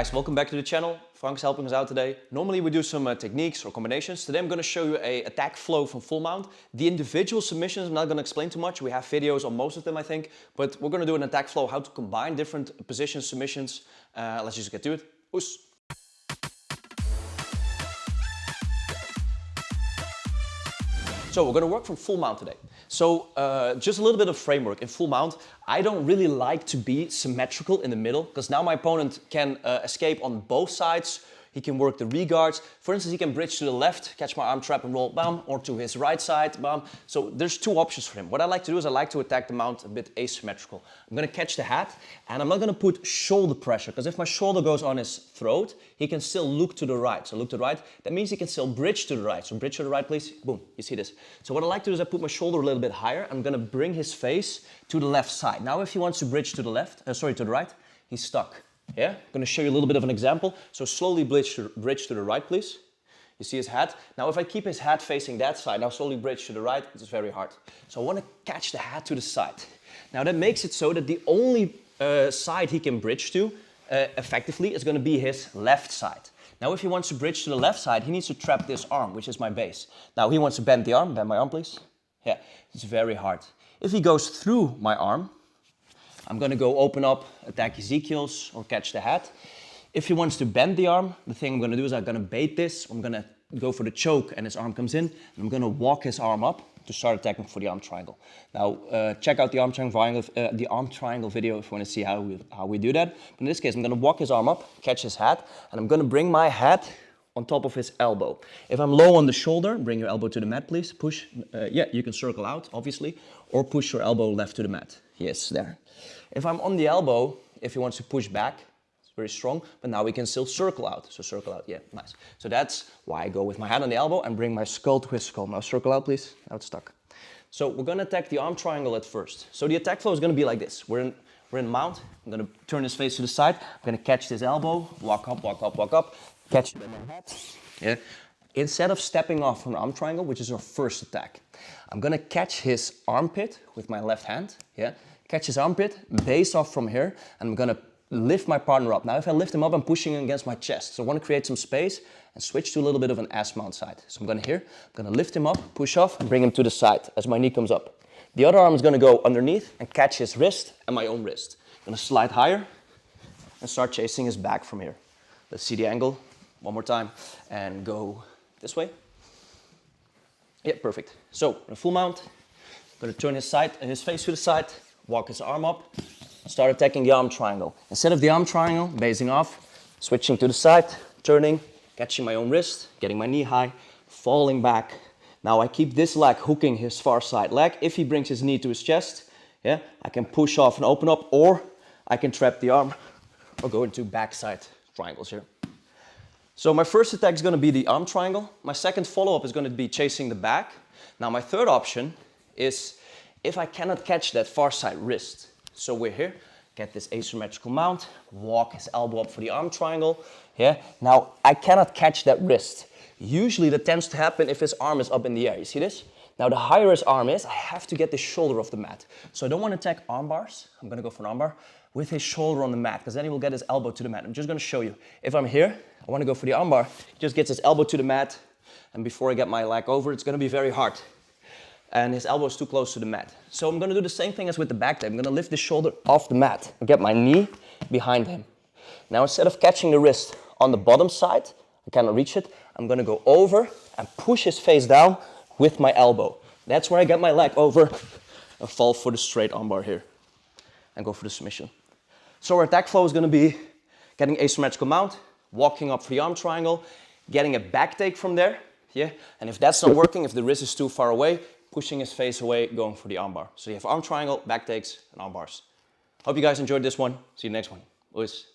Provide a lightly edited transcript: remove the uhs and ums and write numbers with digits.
guys, welcome back to the channel. Frank's helping us out today. Normally we do some techniques or combinations. Today I'm going to show you a attack flow from full mount. The individual submissions I'm not going to explain too much. We have videos on most of them I think, but we're going to do an attack flow, how to combine different positions, submissions. Let's just get to it. Oes. So we're going to work from full mount today. So just a little bit of framework. In full mount, I don't really like to be symmetrical in the middle because now my opponent can escape on both sides. He can work the reguards. For instance, he can bridge to the left, catch my arm trap and roll, bam, or to his right side, bam. So there's two options for him. What I like to do is I like to attack the mount a bit asymmetrical. I'm going to catch the hat and I'm not going to put shoulder pressure because if my shoulder goes on his throat, he can still look to the right. So look to the right, that means he can still bridge to the right. So bridge to the right, please. Boom, you see this. So what I like to do is I put my shoulder a little bit higher. I'm going to bring his face to the left side. Now if he wants to bridge to the left, to the right, he's stuck. Yeah, I'm going to show you a little bit of an example. So slowly bridge to the right, please. You see his hat? Now if I keep his hat facing that side, now slowly bridge to the right, it's very hard. So I want to catch the hat to the side. Now that makes it so that the only side he can bridge to effectively is going to be his left side. Now if he wants to bridge to the left side, he needs to trap this arm, which is my base. Now he wants to bend the arm, bend my arm please. Yeah, it's very hard. If he goes through my arm, I'm going to go open up, attack Ezekiel's or catch the hat. If he wants to bend the arm, the thing I'm going to do is I'm going to bait this. I'm going to go for the choke and his arm comes in. And I'm going to walk his arm up to start attacking for the arm triangle. Now check out the arm triangle video if you want to see how we do that. But in this case, I'm going to walk his arm up, catch his hat, and I'm going to bring my hat on top of his elbow. If I'm low on the shoulder, bring your elbow to the mat, please. Push. Yeah, you can circle out, obviously, or push your elbow left to the mat. Yes, there. If I'm on the elbow, if he wants to push back, it's very strong, but now we can still circle out. So circle out, yeah, nice. So that's why I go with my hand on the elbow and bring my skull to his skull. Now circle out, please. Now it's stuck. So we're going to attack the arm triangle at first. So the attack flow is going to be like this. We're in mount. I'm going to turn his face to the side. I'm going to catch this elbow, walk up, walk up, walk up, catch it in my head. Yeah. Instead of stepping off from the arm triangle, which is our first attack, I'm going to catch his armpit with my left hand. Yeah. Catch his armpit, base off from here, and I'm going to lift my partner up. Now if I lift him up, I'm pushing him against my chest. So I want to create some space and switch to a little bit of an ass mount side. So I'm going to lift him up, push off, and bring him to the side as my knee comes up. The other arm is going to go underneath and catch his wrist and my own wrist. I'm going to slide higher and start chasing his back from here. Let's see the angle one more time and go this way. Yeah, perfect. So in full mount, I'm going to turn his face to the side, walk his arm up, start attacking the arm triangle. Instead of the arm triangle, basing off, switching to the side, turning, catching my own wrist, getting my knee high, falling back. Now I keep this leg hooking his far side leg. If he brings his knee to his chest, yeah, I can push off and open up, or I can trap the arm or go into backside triangles here. So my first attack is going to be the arm triangle. My second follow-up is going to be chasing the back. Now my third option is if I cannot catch that far side wrist. So we're here, get this asymmetrical mount, walk his elbow up for the arm triangle. Yeah. Now I cannot catch that wrist. Usually that tends to happen if his arm is up in the air. You see this? Now the higher his arm is, I have to get the shoulder off the mat. So I don't want to attack arm bars. I'm going to go for an arm bar with his shoulder on the mat because then he will get his elbow to the mat. I'm just going to show you. If I'm here, I want to go for the arm bar. He just gets his elbow to the mat, and before I get my leg over, it's going to be very hard. And his elbow is too close to the mat. So I'm going to do the same thing as with the backtake. I'm going to lift the shoulder off the mat and get my knee behind him. Now instead of catching the wrist on the bottom side, I cannot reach it, I'm going to go over and push his face down with my elbow. That's where I get my leg over and fall for the straight armbar here and go for the submission. So our attack flow is going to be getting asymmetrical mount, walking up for the arm triangle, getting a backtake from there. Yeah, and if that's not working, if the wrist is too far away, pushing his face away, going for the armbar. So you have arm triangle, back takes, and arm bars. Hope you guys enjoyed this one. See you next one. Luis.